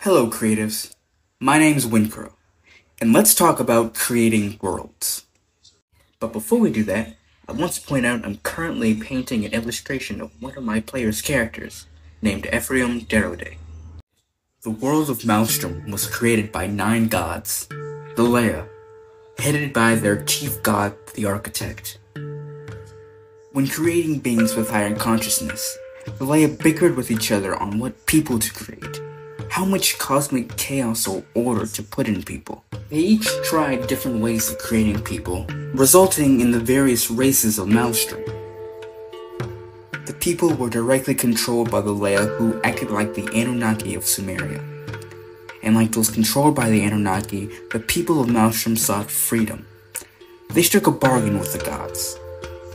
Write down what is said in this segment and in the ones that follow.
Hello creatives, my name's Wincrow, and let's talk about creating worlds. But before we do that, I want to point out I'm currently painting an illustration of one of my player's characters, named Ephriam Derodae. The world of Maelstrom was created by 9 gods, the Leia, headed by their chief god, the Architect. When creating beings with higher consciousness, the Leia bickered with each other on what people to create. How much cosmic chaos or order to put in people. They each tried different ways of creating people, resulting in the various races of Maelstrom. The people were directly controlled by the Leia, who acted like the Anunnaki of Sumeria. And like those controlled by the Anunnaki, the people of Maelstrom sought freedom. They struck a bargain with the gods.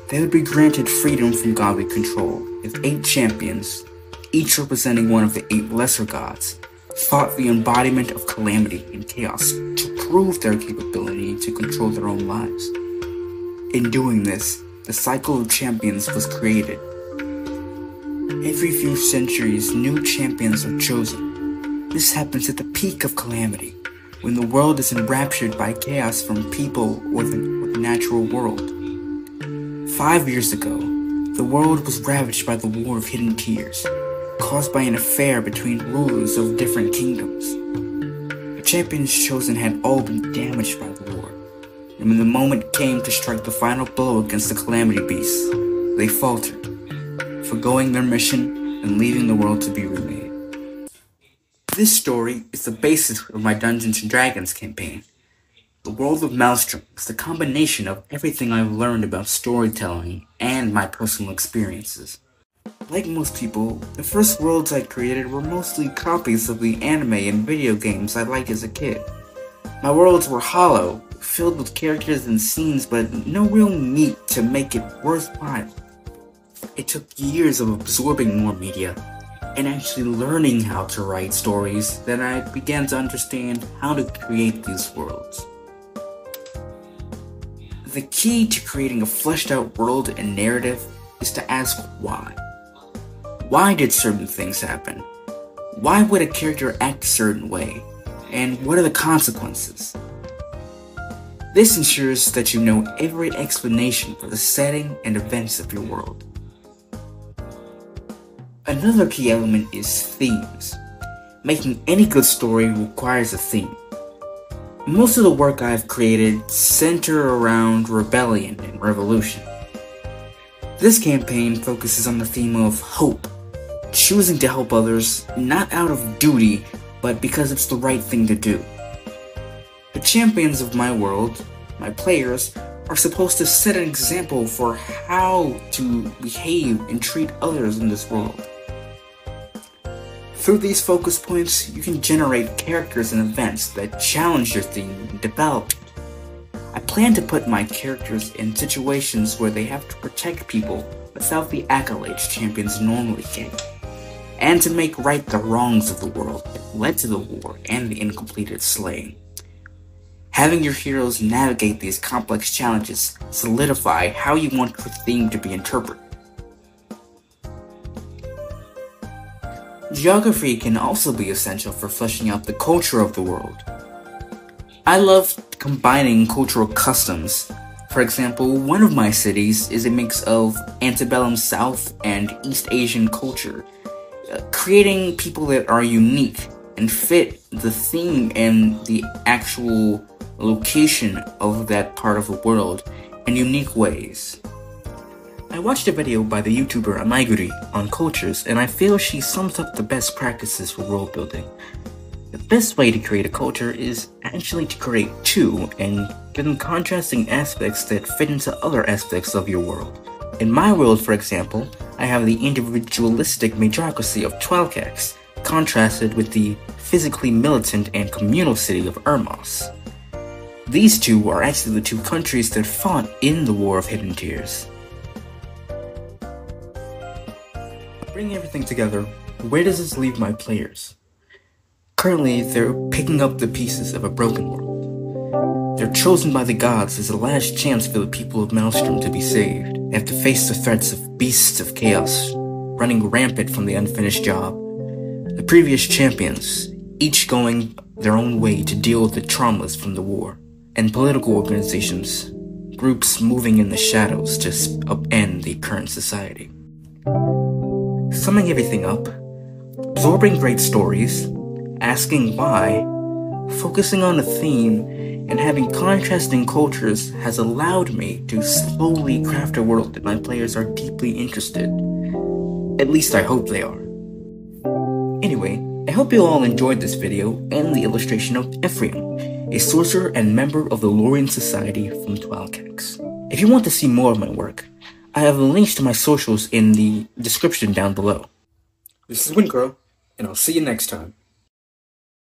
They would be granted freedom from godly control if 8 champions, each representing one of the 8 lesser gods, fought the embodiment of calamity and chaos to prove their capability to control their own lives. In doing this, the cycle of champions was created. Every few centuries, new champions are chosen. This happens at the peak of calamity, when the world is enraptured by chaos from people or the natural world. 5 years ago, the world was ravaged by the War of Hidden Tears, caused by an affair between rulers of different kingdoms. The champions chosen had all been damaged by the war, and when the moment came to strike the final blow against the Calamity Beasts, they faltered, forgoing their mission and leaving the world to be remade. This story is the basis of my Dungeons & Dragons campaign. The world of Maelstrom is the combination of everything I've learned about storytelling and my personal experiences. Like most people, the first worlds I created were mostly copies of the anime and video games I liked as a kid. My worlds were hollow, filled with characters and scenes, but no real meat to make it worthwhile. It took years of absorbing more media, and actually learning how to write stories that I began to understand how to create these worlds. The key to creating a fleshed out world and narrative is to ask why. Why did certain things happen? Why would a character act a certain way? And what are the consequences? This ensures that you know every explanation for the setting and events of your world. Another key element is themes. Making any good story requires a theme. Most of the work I've created center around rebellion and revolution. This campaign focuses on the theme of hope. Choosing to help others, not out of duty, but because it's the right thing to do. The champions of my world, my players, are supposed to set an example for how to behave and treat others in this world. Through these focus points, you can generate characters and events that challenge your theme and develop it. I plan to put my characters in situations where they have to protect people without the accolades champions normally get, and to make right the wrongs of the world that led to the war and the incompleted slaying. Having your heroes navigate these complex challenges solidify how you want your theme to be interpreted. Geography can also be essential for fleshing out the culture of the world. I love combining cultural customs. For example, one of my cities is a mix of antebellum South and East Asian culture, creating people that are unique and fit the theme and the actual location of that part of the world in unique ways. I watched a video by the YouTuber Amaiguri on cultures, and I feel she sums up the best practices for world building. The best way to create a culture is actually to create 2 and give them contrasting aspects that fit into other aspects of your world. In my world, for example, I have the individualistic majocracy of Twelcax, contrasted with the physically militant and communal city of Ermos. These 2 are actually the 2 countries that fought in the War of Hidden Tears. Bringing everything together, where does this leave my players? Currently, they're picking up the pieces of a broken world. They're chosen by the gods as the last chance for the people of Maelstrom to be saved. They have to face the threats of beasts of chaos, running rampant from the unfinished job. The previous champions, each going their own way to deal with the traumas from the war, and political organizations, groups moving in the shadows to upend the current society. Summing everything up, absorbing great stories, asking why, focusing on a theme, and having contrasting cultures has allowed me to slowly craft a world that my players are deeply interested. At least I hope they are. Anyway, I hope you all enjoyed this video and the illustration of Ephriam, a sorcerer and member of the Lorien Society from Twalcax. If you want to see more of my work, I have links to my socials in the description down below. This is Wincrow, and I'll see you next time.